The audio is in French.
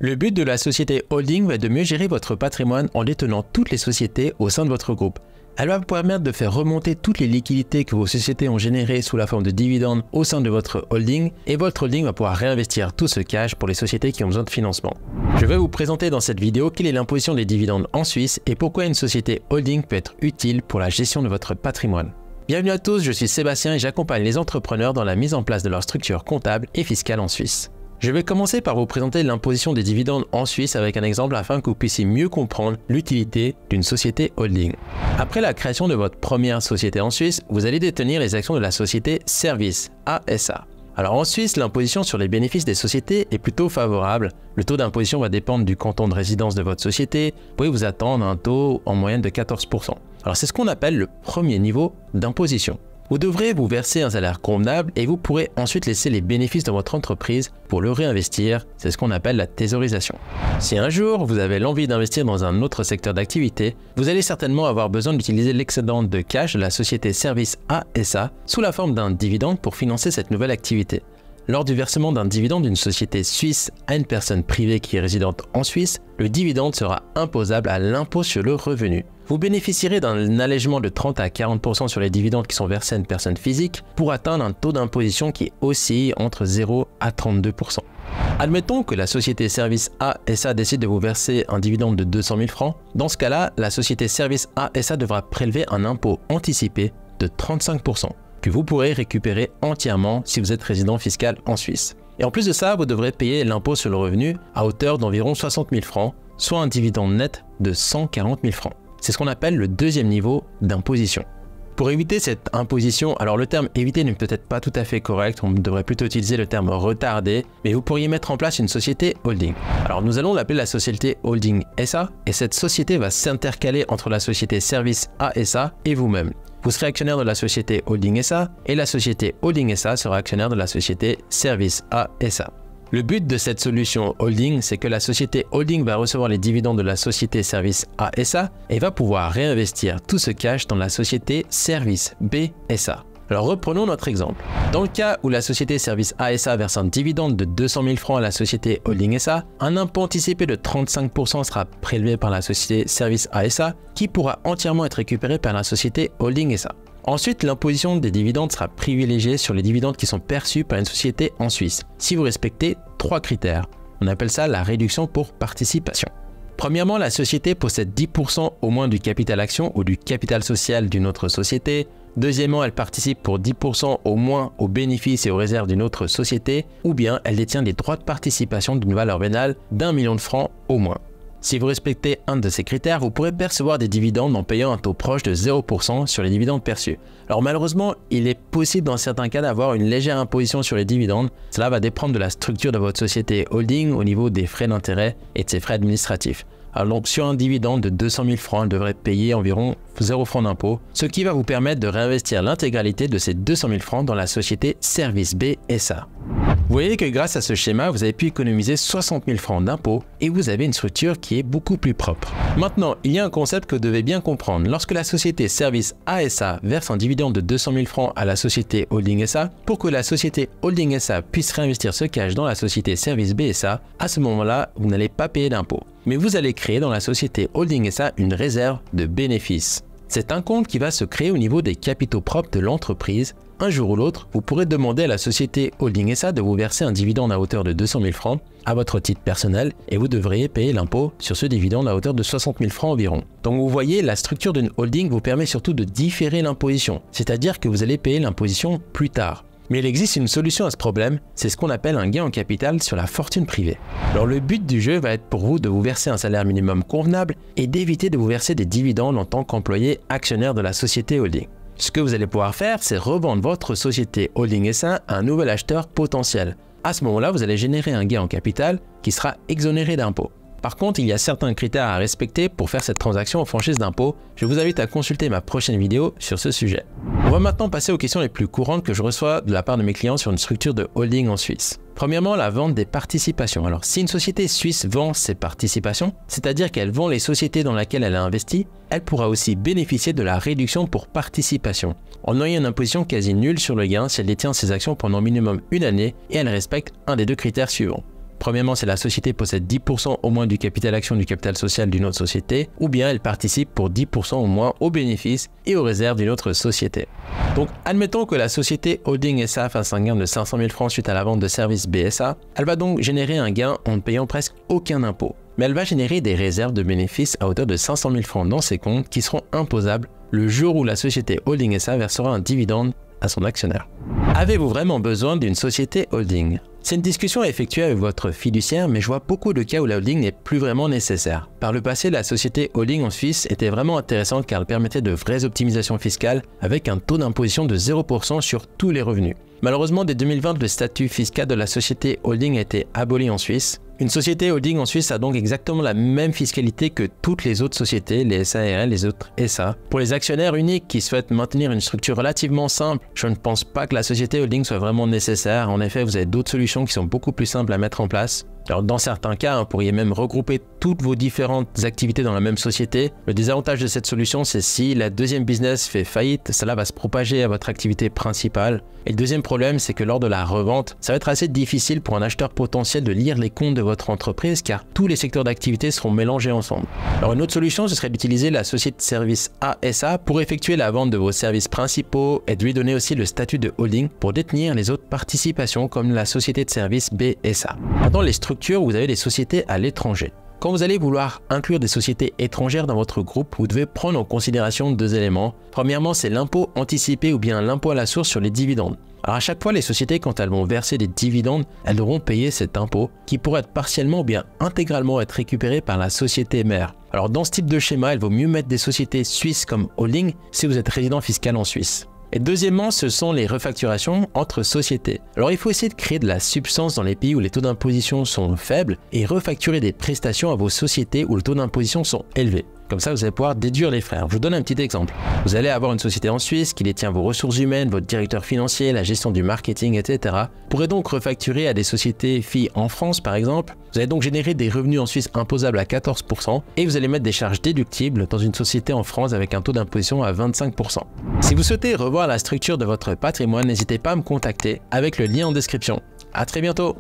Le but de la société holding va être de mieux gérer votre patrimoine en détenant toutes les sociétés au sein de votre groupe. Elle va vous permettre de faire remonter toutes les liquidités que vos sociétés ont générées sous la forme de dividendes au sein de votre holding et votre holding va pouvoir réinvestir tout ce cash pour les sociétés qui ont besoin de financement. Je vais vous présenter dans cette vidéo quelle est l'imposition des dividendes en Suisse et pourquoi une société holding peut être utile pour la gestion de votre patrimoine. Bienvenue à tous, je suis Sébastien et j'accompagne les entrepreneurs dans la mise en place de leur structure comptable et fiscale en Suisse. Je vais commencer par vous présenter l'imposition des dividendes en Suisse avec un exemple afin que vous puissiez mieux comprendre l'utilité d'une société holding. Après la création de votre première société en Suisse, vous allez détenir les actions de la société Service ASA. Alors en Suisse, l'imposition sur les bénéfices des sociétés est plutôt favorable. Le taux d'imposition va dépendre du canton de résidence de votre société. Vous pouvez vous attendre à un taux en moyenne de 14%. Alors c'est ce qu'on appelle le premier niveau d'imposition. Vous devrez vous verser un salaire convenable et vous pourrez ensuite laisser les bénéfices de votre entreprise pour le réinvestir. C'est ce qu'on appelle la thésaurisation. Si un jour vous avez l'envie d'investir dans un autre secteur d'activité, vous allez certainement avoir besoin d'utiliser l'excédent de cash de la société Service ASA sous la forme d'un dividende pour financer cette nouvelle activité. Lors du versement d'un dividende d'une société suisse à une personne privée qui est résidente en Suisse, le dividende sera imposable à l'impôt sur le revenu. Vous bénéficierez d'un allègement de 30 à 40% sur les dividendes qui sont versés à une personne physique pour atteindre un taux d'imposition qui oscille entre 0 à 32%. Admettons que la société Service ASA décide de vous verser un dividende de 200 000 francs. Dans ce cas-là, la société Service ASA devra prélever un impôt anticipé de 35%. que vous pourrez récupérer entièrement si vous êtes résident fiscal en Suisse. Et en plus de ça, vous devrez payer l'impôt sur le revenu à hauteur d'environ 60 000 francs, soit un dividende net de 140 000 francs. C'est ce qu'on appelle le deuxième niveau d'imposition. Pour éviter cette imposition, alors le terme éviter n'est peut-être pas tout à fait correct, on devrait plutôt utiliser le terme retarder, mais vous pourriez mettre en place une société holding. Alors nous allons l'appeler la société holding SA, et cette société va s'intercaler entre la société Service ASA et vous-même. Vous serez actionnaire de la société Holding SA et la société Holding SA sera actionnaire de la société Service ASA. Le but de cette solution holding, c'est que la société holding va recevoir les dividendes de la société Service ASA et va pouvoir réinvestir tout ce cash dans la société Service BSA. Alors reprenons notre exemple. Dans le cas où la société Service ASA verse un dividende de 200 000 francs à la société Holding SA, un impôt anticipé de 35% sera prélevé par la société Service ASA qui pourra entièrement être récupéré par la société Holding SA. Ensuite, l'imposition des dividendes sera privilégiée sur les dividendes qui sont perçus par une société en Suisse, si vous respectez 3 critères. On appelle ça la réduction pour participation. Premièrement, la société possède 10% au moins du capital action ou du capital social d'une autre société. Deuxièmement, elle participe pour 10% au moins aux bénéfices et aux réserves d'une autre société, ou bien elle détient des droits de participation d'une valeur vénale d'1 million de francs au moins. Si vous respectez un de ces critères, vous pourrez percevoir des dividendes en payant un taux proche de 0% sur les dividendes perçus. Alors malheureusement, il est possible dans certains cas d'avoir une légère imposition sur les dividendes. Cela va dépendre de la structure de votre société holding au niveau des frais d'intérêt et de ses frais administratifs. Alors donc sur un dividende de 200 000 francs, elle devrait payer environ 0 francs d'impôt, ce qui va vous permettre de réinvestir l'intégralité de ces 200 000 francs dans la société Service BSA. Vous voyez que grâce à ce schéma, vous avez pu économiser 60 000 francs d'impôts et vous avez une structure qui est beaucoup plus propre. Maintenant, il y a un concept que vous devez bien comprendre. Lorsque la société Service ASA verse un dividende de 200 000 francs à la société Holding SA, pour que la société Holding SA puisse réinvestir ce cash dans la société Service BSA, à ce moment-là, vous n'allez pas payer d'impôts. Mais vous allez créer dans la société Holding SA une réserve de bénéfices. C'est un compte qui va se créer au niveau des capitaux propres de l'entreprise. Un jour ou l'autre, vous pourrez demander à la société Holding SA de vous verser un dividende à hauteur de 200 000 francs à votre titre personnel et vous devriez payer l'impôt sur ce dividende à hauteur de 60 000 francs environ. Donc vous voyez, la structure d'une holding vous permet surtout de différer l'imposition, c'est-à-dire que vous allez payer l'imposition plus tard. Mais il existe une solution à ce problème, c'est ce qu'on appelle un gain en capital sur la fortune privée. Alors le but du jeu va être pour vous de vous verser un salaire minimum convenable et d'éviter de vous verser des dividendes en tant qu'employé actionnaire de la société holding. Ce que vous allez pouvoir faire, c'est revendre votre société Holding SA à un nouvel acheteur potentiel. À ce moment-là, vous allez générer un gain en capital qui sera exonéré d'impôts. Par contre, il y a certains critères à respecter pour faire cette transaction en franchise d'impôt. Je vous invite à consulter ma prochaine vidéo sur ce sujet. On va maintenant passer aux questions les plus courantes que je reçois de la part de mes clients sur une structure de holding en Suisse. Premièrement, la vente des participations. Alors, si une société suisse vend ses participations, c'est-à-dire qu'elle vend les sociétés dans lesquelles elle a investi, elle pourra aussi bénéficier de la réduction pour participation, en ayant une imposition quasi nulle sur le gain si elle détient ses actions pendant minimum une année et elle respecte un des deux critères suivants. Premièrement, si la société possède 10% au moins du capital action du capital social d'une autre société, ou bien elle participe pour 10% au moins aux bénéfices et aux réserves d'une autre société. Donc, admettons que la société Holding SA fasse un gain de 500 000 francs suite à la vente de services BSA. Elle va donc générer un gain en ne payant presque aucun impôt. Mais elle va générer des réserves de bénéfices à hauteur de 500 000 francs dans ses comptes qui seront imposables le jour où la société Holding SA versera un dividende à son actionnaire. Avez-vous vraiment besoin d'une société holding? C'est une discussion à effectuer avec votre fiduciaire, mais je vois beaucoup de cas où la holding n'est plus vraiment nécessaire. Par le passé, la société holding en Suisse était vraiment intéressante car elle permettait de vraies optimisations fiscales avec un taux d'imposition de 0% sur tous les revenus. Malheureusement, dès 2020, le statut fiscal de la société holding a été aboli en Suisse. Une société holding en Suisse a donc exactement la même fiscalité que toutes les autres sociétés, les SARL, les autres SA. Pour les actionnaires uniques qui souhaitent maintenir une structure relativement simple, je ne pense pas que la société holding soit vraiment nécessaire. En effet, vous avez d'autres solutions qui sont beaucoup plus simples à mettre en place. Alors dans certains cas, vous pourriez même regrouper toutes vos différentes activités dans la même société. Le désavantage de cette solution, c'est si la deuxième business fait faillite, cela va se propager à votre activité principale. Et le deuxième problème, c'est que lors de la revente, ça va être assez difficile pour un acheteur potentiel de lire les comptes de votre entreprise car tous les secteurs d'activité seront mélangés ensemble. Alors une autre solution, ce serait d'utiliser la société de services ASA pour effectuer la vente de vos services principaux et de lui donner aussi le statut de holding pour détenir les autres participations comme la société de services BSA. Dans les structures, vous avez des sociétés à l'étranger. Quand vous allez vouloir inclure des sociétés étrangères dans votre groupe, vous devez prendre en considération deux éléments. Premièrement, c'est l'impôt anticipé ou bien l'impôt à la source sur les dividendes. Alors à chaque fois, les sociétés, quand elles vont verser des dividendes, elles devront payer cet impôt qui pourrait être partiellement ou bien intégralement être récupéré par la société mère. Alors dans ce type de schéma, il vaut mieux mettre des sociétés suisses comme holding si vous êtes résident fiscal en Suisse. Et deuxièmement, ce sont les refacturations entre sociétés. Alors il faut essayer de créer de la substance dans les pays où les taux d'imposition sont faibles et refacturer des prestations à vos sociétés où les taux d'imposition sont élevés. Comme ça, vous allez pouvoir déduire les frais. Je vous donne un petit exemple. Vous allez avoir une société en Suisse qui détient vos ressources humaines, votre directeur financier, la gestion du marketing, etc. Vous pourrez donc refacturer à des sociétés filles en France, par exemple. Vous allez donc générer des revenus en Suisse imposables à 14% et vous allez mettre des charges déductibles dans une société en France avec un taux d'imposition à 25%. Si vous souhaitez revoir la structure de votre patrimoine, n'hésitez pas à me contacter avec le lien en description. À très bientôt!